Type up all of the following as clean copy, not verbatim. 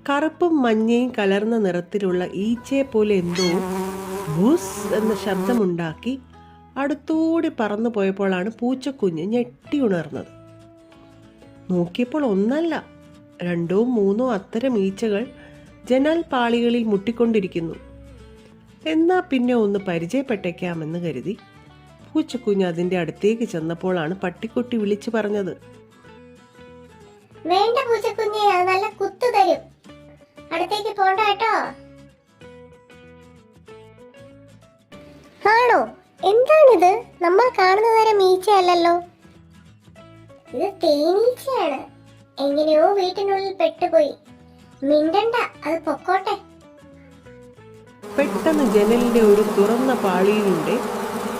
കറുപ്പും മഞ്ഞയും കലർന്ന നിറത്തിലുള്ള ഈച്ചയെ പോലെ എന്തോ ബുസ് എന്ന ശബ്ദമുണ്ടാക്കി അടുത്തൂടി പറന്നു പോയപ്പോഴാണ് പൂച്ചക്കുഞ്ഞ് ഞെട്ടി ഉണർന്നത്. നോക്കിയപ്പോൾ ഒന്നല്ല, 2 3 അത്തരം ഈച്ചകൾ ജനൽ പാളികളിൽ മുട്ടിക്കൊണ്ടിരിക്കുന്നു. എന്നാ പിന്നെ ഒന്ന് പരിചയപ്പെട്ടേക്കാമെന്ന് കരുതി പൂച്ചക്കുഞ്ഞ് അതിൻ്റെ അടുത്തേക്ക് ചെന്നപ്പോഴാണ് പട്ടിക്കുട്ടി വിളിച്ചു പറഞ്ഞത്, വേണ്ട പൂച്ചക്കുഞ്ഞെ, അത് നല്ല കുത്തു തരും. അടുത്തേക്ക് പോണ്ട കേട്ടോ. ആണോ? എന്താണിത്? നമ്മൾ കാണുന്ന തരം ഈച്ചയല്ലല്ലോ. ഇത് തേനീച്ചയാണ്. എങ്ങനെയോ വീട്ടിനുള്ളിൽ പെട്ടുപോയി. മിണ്ടണ്ട, അത് പൊക്കോട്ടെ. പെട്ടെന്ന് ജനലിന്റെ ഒരു തുറന്ന പാളിയിലൂടെ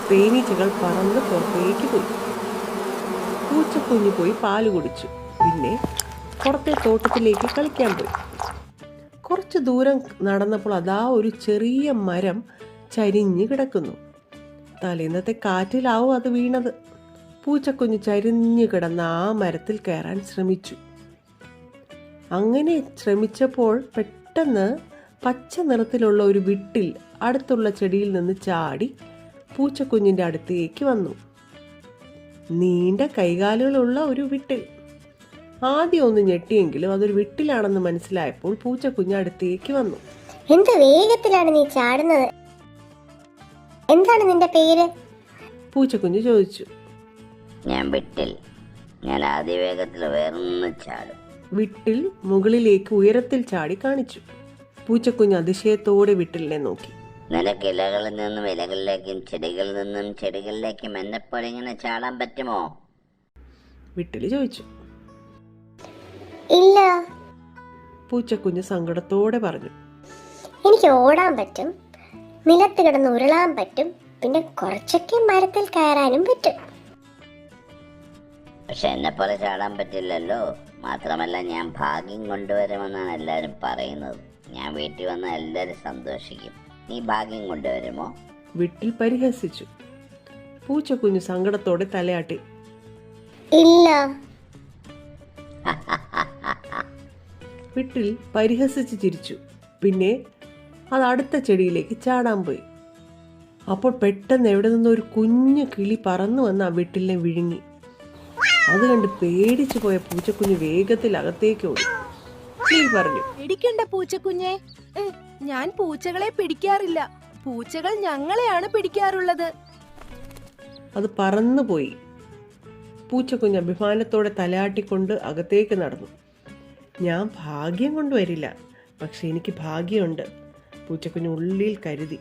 തേനീച്ചകൾ പറന്ന് പുറത്തേക്ക് പോയി. പൂച്ചക്കുഞ്ഞ് പോയി പാല് കുടിച്ചു. പിന്നെ പുറത്തെ തോട്ടത്തിലേക്ക് കളിക്കാൻ പോയി. കുറച്ച് ദൂരം നടന്നപ്പോൾ അതാ ഒരു ചെറിയ മരം ചരിഞ്ഞ് കിടക്കുന്നു. തലേന്നത്തെ കാറ്റിലാവും അത് വീണത്. പൂച്ചക്കുഞ്ഞ് ചരിഞ്ഞു കിടന്ന ആ മരത്തിൽ കയറാൻ ശ്രമിച്ചു. അങ്ങനെ ശ്രമിച്ചപ്പോൾ പെട്ടെന്ന് പച്ച നിറത്തിലുള്ള ഒരു വിട്ടിൽ അടുത്തുള്ള ചെടിയിൽ നിന്ന് ചാടി പൂച്ചക്കുഞ്ഞിൻ്റെ അടുത്തേക്ക് വന്നു. നീണ്ട കൈകാലുകളുള്ള ഒരു വിട്ടിൽ. ആദ്യം ഒന്ന് ഞെട്ടിയെങ്കിലും അതൊരു വിട്ടിലാണെന്ന് മനസ്സിലായപ്പോൾ പൂച്ചക്കുഞ്ഞ് അടുത്തേക്ക് വന്നു. എന്ത് വേഗത്തിലാണ് നീ ചാടുന്നത്? എന്താണ് നിന്റെ പേര്? പൂച്ചക്കുഞ്ഞ് ചോദിച്ചു. ഞാൻ വിട്ടിൽ. ഞാൻ അതിവേഗത്തിൽ ഉയർന്നു ചാടും. വിട്ടിൽ മുകളിലേക്ക് ഉയരത്തിൽ ചാടി കാണിച്ചു. പൂച്ചക്കുഞ്ഞ് അതിശയത്തോടെ വിട്ടിലിനെ നോക്കി. നിനക്ക് ഇലകളിൽ നിന്നും ഇലകളിലേക്കും ചെടികളിൽ നിന്നും ചെടികളിലേക്കും എന്നെപ്പോലെ ഇങ്ങനെ ചാടാൻ പറ്റുമോ? വിട്ടിൽ ചോദിച്ചു. ഇല്ല, പൂച്ചക്കുഞ്ഞ് സങ്കടത്തോടെ പറഞ്ഞു. എനിക്ക് ഓടാൻ പറ്റും, നിലത്ത് കിടന്ന് ഉരുളാൻ പറ്റും, പിന്നെ കുറച്ചൊക്കെ മരത്തിൽ കയറാനും പറ്റും. പക്ഷെ എന്നെപ്പോലെ ചാടാൻ പറ്റില്ലല്ലോ. മാത്രമല്ല, ഞാൻ ഭാഗ്യം കൊണ്ടുവരുമെന്നാണ് എല്ലാവരും പറയുന്നത്. ഞാൻ വീട്ടിൽ വന്ന എല്ലാവരും സന്തോഷിക്കും. നീ ഭാഗ്യം കൊണ്ടുവരുമോ? വിട്ടിൽ പരിഹസിച്ചു. പൂച്ചക്കുഞ്ഞ് സങ്കടത്തോടെ തലയാട്ടി. ഇല്ല. വിട്ടിൽ പരിഹസിച്ച് ചിരിച്ചു. പിന്നെ അത് അടുത്ത ചെടിയിലേക്ക് ചാടാൻ പോയി. അപ്പോൾ പെട്ടെന്ന് എവിടെ നിന്നൊരു കുഞ്ഞു കിളി പറന്നു വന്ന് ആ വിട്ടിലിനെ വിഴുങ്ങി. അത് കണ്ട് പേടിച്ചു പോയ പൂച്ചക്കുഞ്ഞ് വേഗത്തിൽ അകത്തേക്ക് ഓടി. കിളി പറഞ്ഞു, പേടിക്കണ്ട പൂച്ചക്കുഞ്ഞെ, ഞാൻ പൂച്ചകളെ പിടിക്കാറില്ല. പൂച്ചകൾ ഞങ്ങളെയാണ് പിടിക്കാറുള്ളത്. അത് പറന്നു പോയി. പൂച്ചക്കുഞ്ഞ് അഭിമാനത്തോടെ തലയാട്ടിക്കൊണ്ട് അകത്തേക്ക് നടന്നു. ഞാൻ ഭാഗ്യം കൊണ്ടുവരില്ല, പക്ഷെ എനിക്ക് ഭാഗ്യമുണ്ട്, പൂച്ചക്കുഞ്ഞ് ഉള്ളിൽ കരുതി.